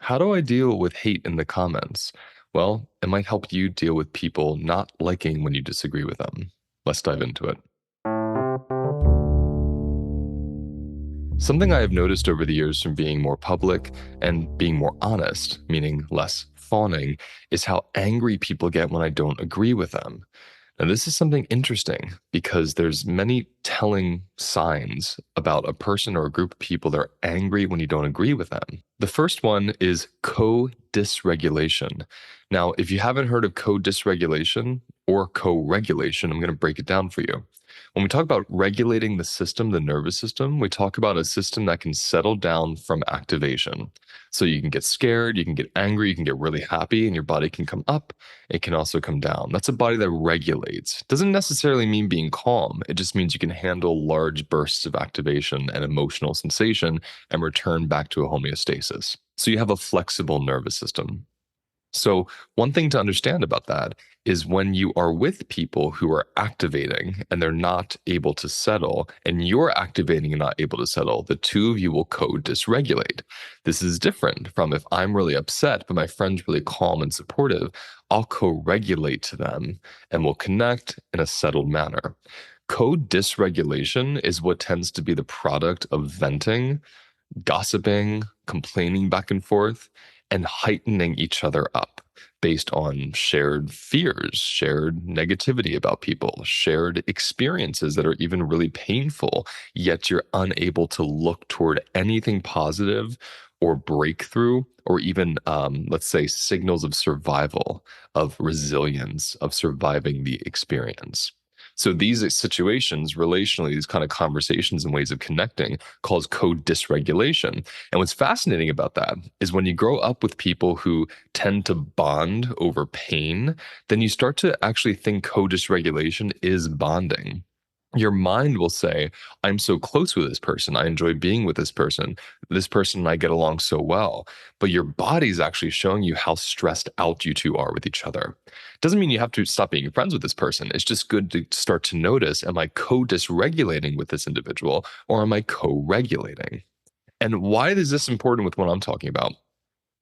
How do I deal with hate in the comments? Well, it might help you deal with people not liking when you disagree with them. Let's dive into it. Something I have noticed over the years from being more public and being more honest, meaning less fawning, is how angry people get when I don't agree with them. Now, this is something interesting because there's many telling signs about a person or a group of people that are angry when you don't agree with them. The first one is co-dysregulation. Now, if you haven't heard of co-dysregulation or co-regulation, I'm going to break it down for you. When we talk about regulating the system, the nervous system, we talk about a system that can settle down from activation. So you can get scared, you can get angry, you can get really happy, and your body can come up. It can also come down. That's a body that regulates. Doesn't necessarily mean being calm. It just means you can handle large bursts of activation and emotional sensation and return back to a homeostasis. So you have a flexible nervous system. So, one thing to understand about that is when you are with people who are activating and they're not able to settle, and you're activating and not able to settle, the two of you will co dysregulate. This is different from if I'm really upset, but my friend's really calm and supportive, I'll co regulate to them and we'll connect in a settled manner. Co dysregulation is what tends to be the product of venting, gossiping, complaining back and forth, and heightening each other up based on shared fears, shared negativity about people, shared experiences that are even really painful, yet you're unable to look toward anything positive or breakthrough or even, let's say, signals of survival, of resilience, of surviving the experience. So these situations, relationally, these kind of conversations and ways of connecting, calls co-dysregulation. And what's fascinating about that is when you grow up with people who tend to bond over pain, then you start to actually think co-dysregulation is bonding. Your mind will say, I'm so close with this person. I enjoy being with this person. This person and I get along so well. But your body's actually showing you how stressed out you two are with each other. Doesn't mean you have to stop being friends with this person. It's just good to start to notice, am I co-dysregulating with this individual or am I co-regulating? And why is this important with what I'm talking about?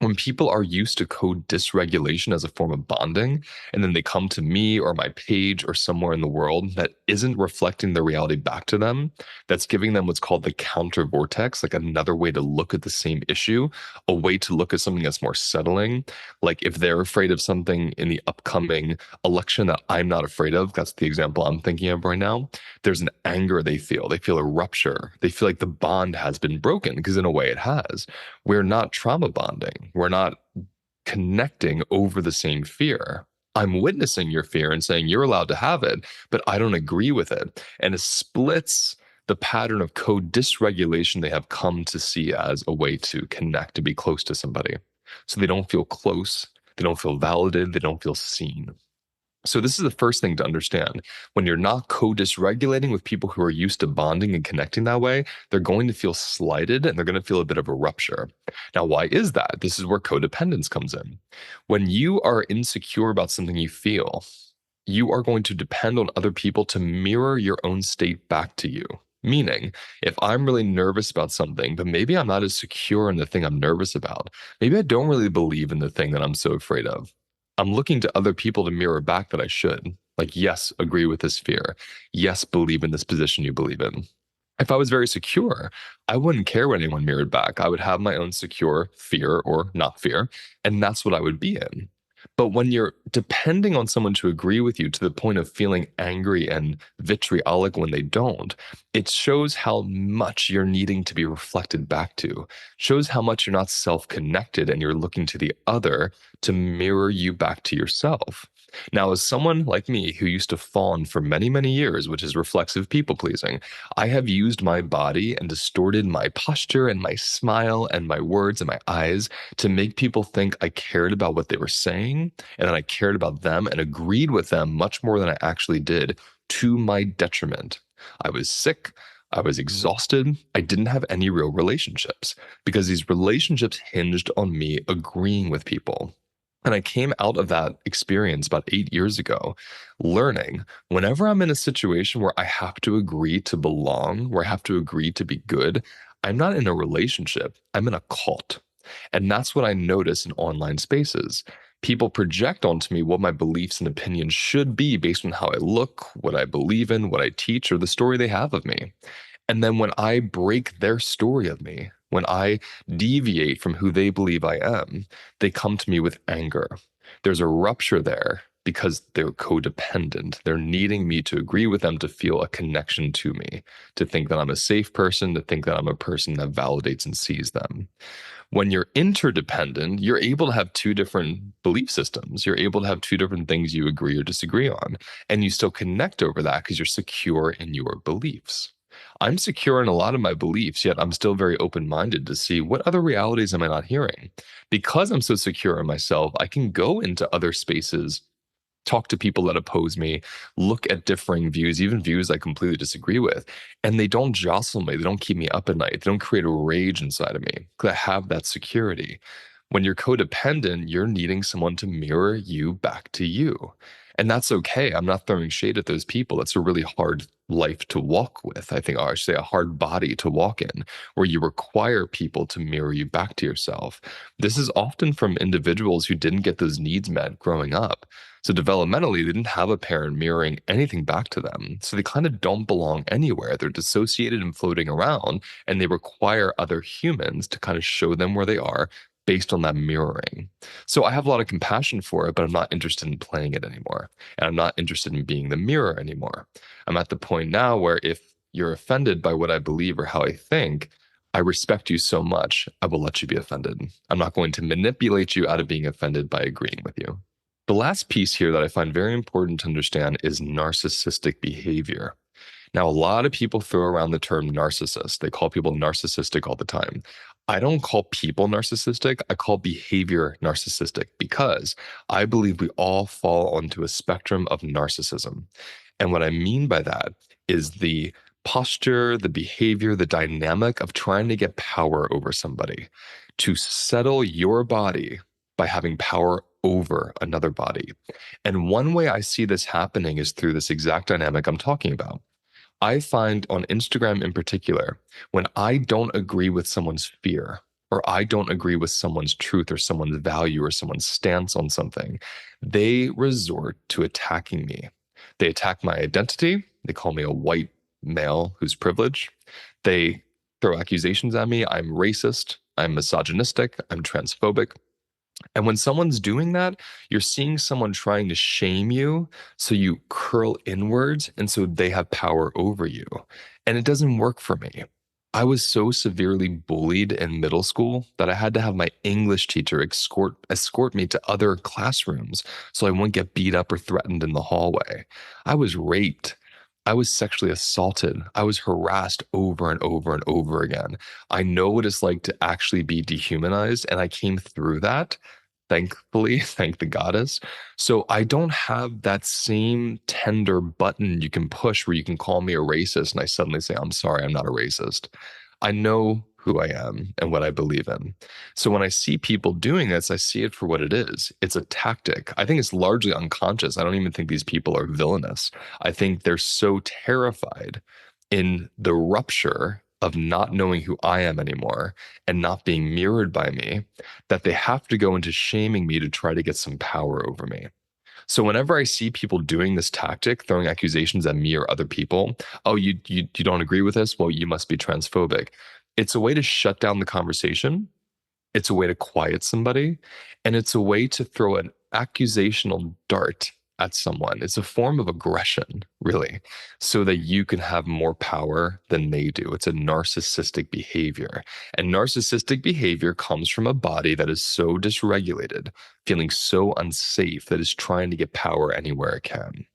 When people are used to code dysregulation as a form of bonding, and then they come to me or my page or somewhere in the world that isn't reflecting the reality back to them, that's giving them what's called the counter vortex, like another way to look at the same issue, a way to look at something that's more settling. Like if they're afraid of something in the upcoming election that I'm not afraid of, that's the example I'm thinking of right now. There's an anger they feel. They feel a rupture. They feel like the bond has been broken because in a way it has. We're not trauma bonding. We're not connecting over the same fear. I'm witnessing your fear and saying you're allowed to have it, but I don't agree with it. And it splits the pattern of code dysregulation they have come to see as a way to connect, to be close to somebody. So they don't feel close, they don't feel validated, they don't feel seen. So this is the first thing to understand. When you're not co-dysregulating with people who are used to bonding and connecting that way, they're going to feel slighted and they're going to feel a bit of a rupture. Now, why is that? This is where codependence comes in. When you are insecure about something you feel, you are going to depend on other people to mirror your own state back to you. Meaning, if I'm really nervous about something, but maybe I'm not as secure in the thing I'm nervous about, maybe I don't really believe in the thing that I'm so afraid of. I'm looking to other people to mirror back that I should. Like, yes, agree with this fear. Yes, believe in this position you believe in. If I was very secure, I wouldn't care what anyone mirrored back. I would have my own secure fear or not fear, and that's what I would be in. But when you're depending on someone to agree with you to the point of feeling angry and vitriolic when they don't, it shows how much you're needing to be reflected back to, shows how much you're not self connected and you're looking to the other to mirror you back to yourself. Now, as someone like me who used to fawn for many, many years, which is reflexive people pleasing, I have used my body and distorted my posture and my smile and my words and my eyes to make people think I cared about what they were saying and that I cared about them and agreed with them much more than I actually did, to my detriment. I was sick. I was exhausted. I didn't have any real relationships because these relationships hinged on me agreeing with people. And I came out of that experience about 8 years ago, learning whenever I'm in a situation where I have to agree to belong, where I have to agree to be good, I'm not in a relationship, I'm in a cult. And that's what I notice in online spaces. People project onto me what my beliefs and opinions should be based on how I look, what I believe in, what I teach, or the story they have of me. And then when I break their story of me, when I deviate from who they believe I am, they come to me with anger. There's a rupture there because they're codependent. They're needing me to agree with them to feel a connection to me, to think that I'm a safe person, to think that I'm a person that validates and sees them. When you're interdependent, you're able to have two different belief systems. You're able to have two different things you agree or disagree on, and you still connect over that because you're secure in your beliefs. I'm secure in a lot of my beliefs, yet I'm still very open minded to see what other realities am I not hearing. Because I'm so secure in myself, I can go into other spaces, talk to people that oppose me, look at differing views, even views I completely disagree with, and they don't jostle me. They don't keep me up at night. They don't create a rage inside of me because I have that security. When you're codependent, you're needing someone to mirror you back to you. And that's okay. I'm not throwing shade at those people. It's a really hard life to walk with, I think, or I should say a hard body to walk in, where you require people to mirror you back to yourself. This is often from individuals who didn't get those needs met growing up. So developmentally, they didn't have a parent mirroring anything back to them. So they kind of don't belong anywhere. They're dissociated and floating around, and they require other humans to kind of show them where they are based on that mirroring. So I have a lot of compassion for it, but I'm not interested in playing it anymore. And I'm not interested in being the mirror anymore. I'm at the point now where if you're offended by what I believe or how I think, I respect you so much, I will let you be offended. I'm not going to manipulate you out of being offended by agreeing with you. The last piece here that I find very important to understand is narcissistic behavior. Now, a lot of people throw around the term narcissist. They call people narcissistic all the time. I don't call people narcissistic. I call behavior narcissistic because I believe we all fall onto a spectrum of narcissism. And what I mean by that is the posture, the behavior, the dynamic of trying to get power over somebody, to settle your body by having power over another body. And one way I see this happening is through this exact dynamic I'm talking about. I find on Instagram in particular, when I don't agree with someone's fear, or I don't agree with someone's truth or someone's value or someone's stance on something, they resort to attacking me. They attack my identity. They call me a white male who's privileged. They throw accusations at me. I'm racist. I'm misogynistic. I'm transphobic. And when someone's doing that, you're seeing someone trying to shame you. So you curl inwards. And so they have power over you. And it doesn't work for me. I was so severely bullied in middle school that I had to have my English teacher escort me to other classrooms so I wouldn't get beat up or threatened in the hallway. I was raped. I was sexually assaulted. I was harassed over and over and over again. I know what it's like to actually be dehumanized, and I came through that, thankfully, thank the goddess. So I don't have that same tender button you can push where you can call me a racist and I suddenly say, I'm sorry, I'm not a racist. I know who I am and what I believe in. So when I see people doing this, I see it for what it is. It's a tactic. I think it's largely unconscious. I don't even think these people are villainous. I think they're so terrified in the rupture of not knowing who I am anymore and not being mirrored by me that they have to go into shaming me to try to get some power over me. So whenever I see people doing this tactic, throwing accusations at me or other people, oh, you don't agree with this? Well, you must be transphobic. It's a way to shut down the conversation. It's a way to quiet somebody, and it's a way to throw an accusational dart at someone. It's a form of aggression, really, so that you can have more power than they do. It's a narcissistic behavior. And narcissistic behavior comes from a body that is so dysregulated, feeling so unsafe that is trying to get power anywhere it can.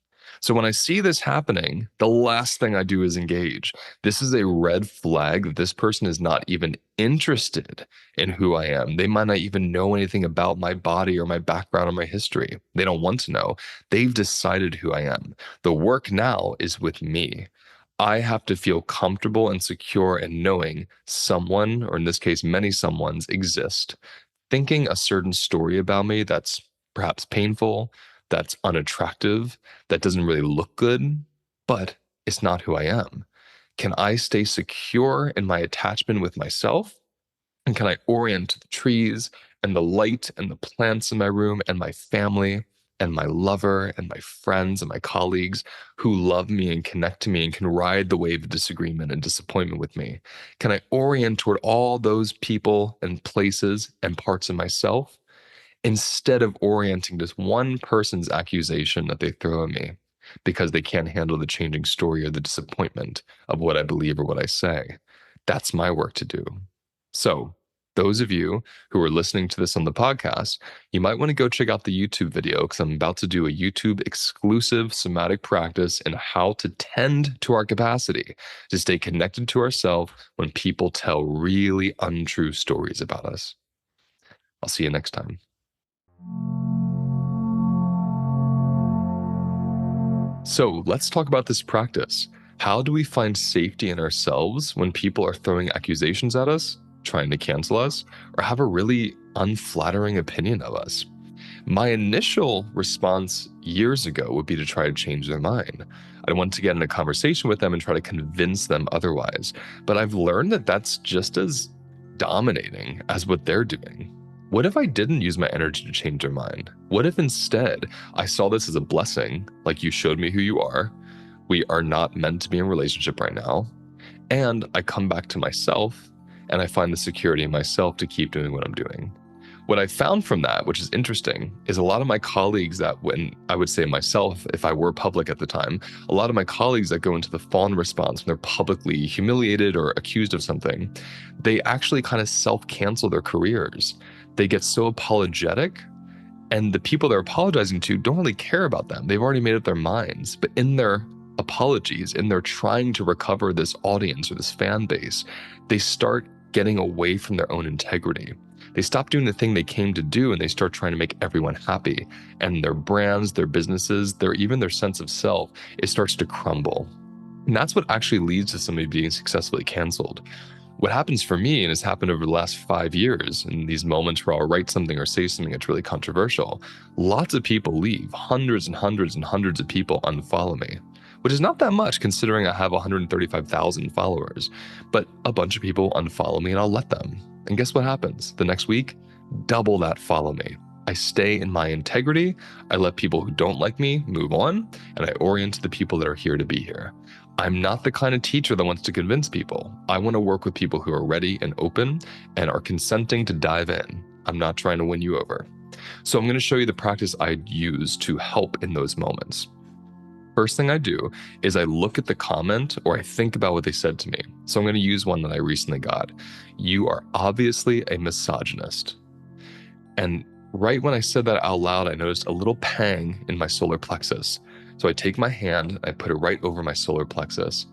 So when I see this happening, the last thing I do is engage. This is a red flag that this person is not even interested in who I am. They might not even know anything about my body or my background or my history. They don't want to know. They've decided who I am. The work now is with me. I have to feel comfortable and secure in knowing someone, or in this case, many someones, exist, thinking a certain story about me that's perhaps painful, that's unattractive, that doesn't really look good, but it's not who I am. Can I stay secure in my attachment with myself? And can I orient to the trees and the light and the plants in my room and my family and my lover and my friends and my colleagues who love me and connect to me and can ride the wave of disagreement and disappointment with me? Can I orient toward all those people and places and parts of myself instead of orienting to one person's accusation that they throw at me because they can't handle the changing story or the disappointment of what I believe or what I say? That's my work to do. So, those of you who are listening to this on the podcast, you might want to go check out the YouTube video because I'm about to do a YouTube exclusive somatic practice in how to tend to our capacity to stay connected to ourselves when people tell really untrue stories about us. I'll see you next time. So let's talk about this practice. How do we find safety in ourselves when people are throwing accusations at us, trying to cancel us, or have a really unflattering opinion of us? My initial response years ago would be to try to change their mind. I'd want to get in a conversation with them and try to convince them otherwise. But I've learned that that's just as dominating as what they're doing. What if I didn't use my energy to change their mind? What if instead I saw this as a blessing, like you showed me who you are, we are not meant to be in a relationship right now, and I come back to myself and I find the security in myself to keep doing what I'm doing? What I found from that, which is interesting, is a lot of my colleagues that, when I would say myself, if I were public at the time, a lot of my colleagues that go into the fawn response when they're publicly humiliated or accused of something, they actually kind of self-cancel their careers. They get so apologetic, and the people they're apologizing to don't really care about them. They've already made up their minds. But in their apologies, in their trying to recover this audience or this fan base, they start getting away from their own integrity. They stop doing the thing they came to do and they start trying to make everyone happy. And their brands, their businesses, even their sense of self, it starts to crumble. And that's what actually leads to somebody being successfully canceled. What happens for me, and has happened over the last 5 years, in these moments where I'll write something or say something that's really controversial, lots of people leave. Hundreds and hundreds and hundreds of people unfollow me, which is not that much considering I have 135,000 followers. But a bunch of people unfollow me and I'll let them. And guess what happens? The next week, double that follow me. I stay in my integrity. I let people who don't like me move on, and I orient to the people that are here to be here. I'm not the kind of teacher that wants to convince people. I want to work with people who are ready and open and are consenting to dive in. I'm not trying to win you over. So I'm going to show you the practice I use to help in those moments. First thing I do is I look at the comment or I think about what they said to me. So I'm going to use one that I recently got. You are obviously a misogynist. And right when I said that out loud, I noticed a little pang in my solar plexus. So I take my hand, I put it right over my solar plexus,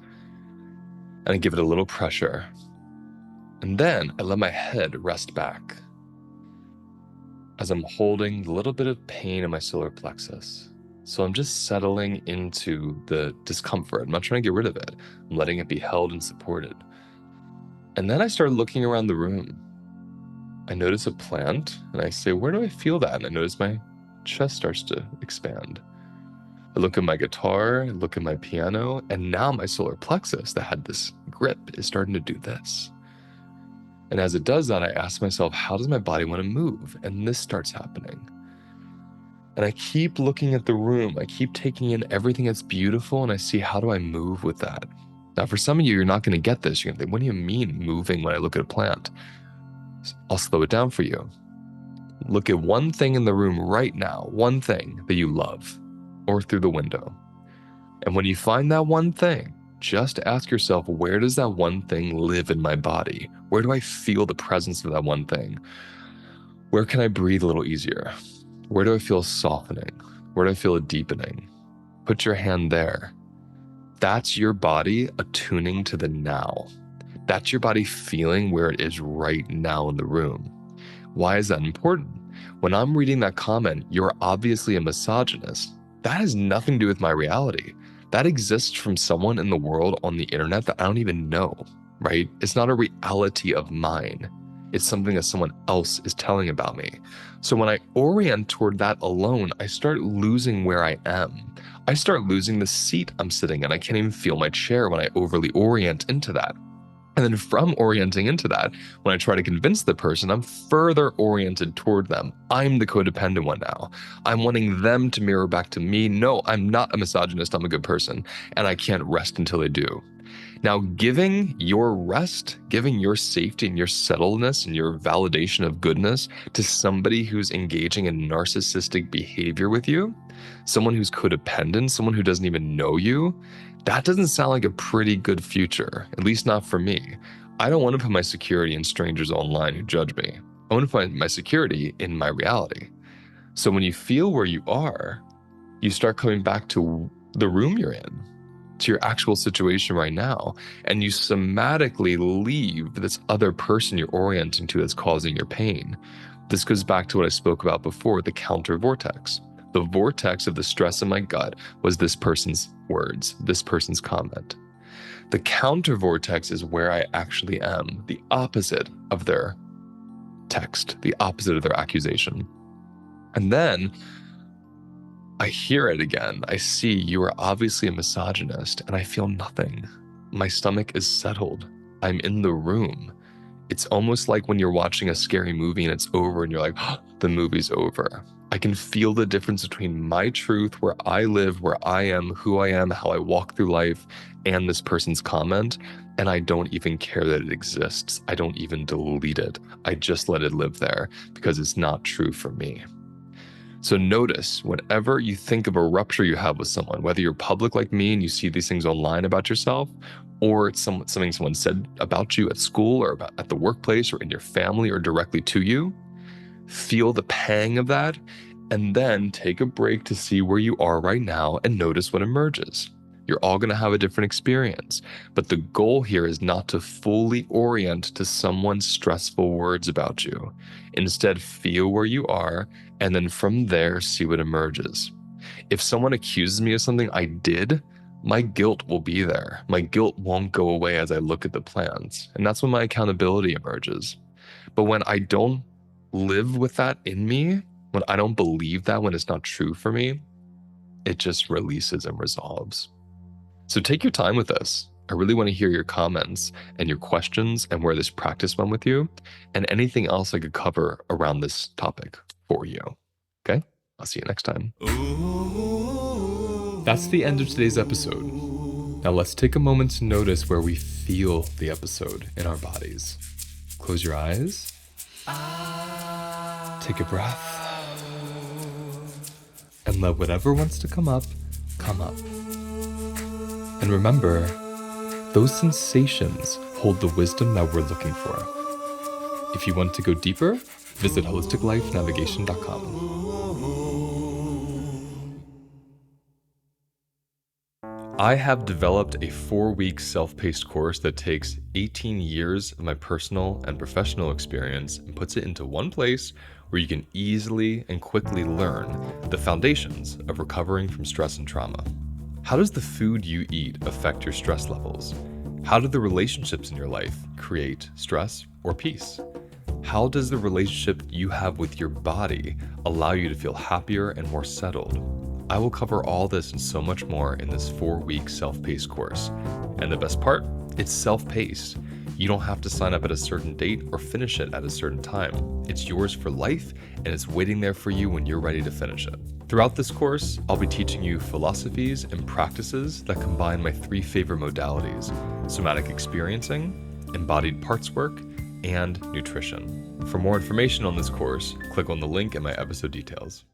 and I give it a little pressure. And then I let my head rest back as I'm holding a little bit of pain in my solar plexus. So I'm just settling into the discomfort. I'm not trying to get rid of it. I'm letting it be held and supported. And then I start looking around the room. I notice a plant and I say, where do I feel that? And I notice my chest starts to expand. I look at my guitar, I look at my piano, and now my solar plexus that had this grip is starting to do this. And as it does that, I ask myself, how does my body want to move? And this starts happening. And I keep looking at the room. I keep taking in everything that's beautiful, and I see, how do I move with that? Now, for some of you, you're not going to get this. You're going to think, what do you mean moving when I look at a plant? I'll slow it down for you. Look at one thing in the room right now, one thing that you love, or through the window. And when you find that one thing, just ask yourself, where does that one thing live in my body? Where do I feel the presence of that one thing? Where can I breathe a little easier? Where do I feel softening? Where do I feel a deepening? Put your hand there. That's your body attuning to the now. That's your body feeling where it is right now in the room. Why is that important? When I'm reading that comment, you're obviously a misogynist. That has nothing to do with my reality. That exists from someone in the world on the internet that I don't even know, right? It's not a reality of mine. It's something that someone else is telling about me. So when I orient toward that alone, I start losing where I am. I start losing the seat I'm sitting in. I can't even feel my chair when I overly orient into that. And then from orienting into that, when I try to convince the person, I'm further oriented toward them. I'm the codependent one now. I'm wanting them to mirror back to me. No, I'm not a misogynist. I'm a good person. And I can't rest until they do. Now, giving your rest, giving your safety and your settledness and your validation of goodness to somebody who's engaging in narcissistic behavior with you, someone who's codependent, someone who doesn't even know you, that doesn't sound like a pretty good future, at least not for me. I don't want to put my security in strangers online who judge me. I want to find my security in my reality. So when you feel where you are, you start coming back to the room you're in, to your actual situation right now, and you somatically leave this other person you're orienting to that's causing your pain. This goes back to what I spoke about before, the counter vortex. The vortex of the stress in my gut was this person's words, this person's comment. The counter vortex is where I actually am, the opposite of their text, the opposite of their accusation. And then I hear it again. I see you are obviously a misogynist, and I feel nothing. My stomach is settled. I'm in the room. It's almost like when you're watching a scary movie and it's over and you're like, oh, the movie's over. I can feel the difference between my truth, where I live, where I am, who I am, how I walk through life, and this person's comment. And I don't even care that it exists. I don't even delete it. I just let it live there because it's not true for me. So notice whenever you think of a rupture you have with someone, whether you're public like me and you see these things online about yourself, or it's something someone said about you at school or at the workplace or in your family or directly to you, feel the pang of that, and then take a break to see where you are right now and notice what emerges. You're all going to have a different experience, but the goal here is not to fully orient to someone's stressful words about you. Instead, feel where you are, and then from there, see what emerges. If someone accuses me of something I did, my guilt will be there. My guilt won't go away as I look at the plans, and that's when my accountability emerges. But when I don't live with that in me, when I don't believe that, when it's not true for me, it just releases and resolves. So take your time with this. I really want to hear your comments and your questions and where this practice went with you and anything else I could cover around this topic for you. Okay? I'll see you next time. That's the end of today's episode. Now let's take a moment to notice where we feel the episode in our bodies. Close your eyes. Take a breath. And let whatever wants to come up, come up. And remember, those sensations hold the wisdom that we're looking for. If you want to go deeper, visit holisticlifenavigation.com. I have developed a 4-week self-paced course that takes 18 years of my personal and professional experience and puts it into one place where you can easily and quickly learn the foundations of recovering from stress and trauma. How does the food you eat affect your stress levels? How do the relationships in your life create stress or peace? How does the relationship you have with your body allow you to feel happier and more settled? I will cover all this and so much more in this 4-week self-paced course. And the best part, it's self-paced. You don't have to sign up at a certain date or finish it at a certain time. It's yours for life, and it's waiting there for you when you're ready to finish it. Throughout this course, I'll be teaching you philosophies and practices that combine my 3 favorite modalities: somatic experiencing, embodied parts work, and nutrition. For more information on this course, click on the link in my episode details.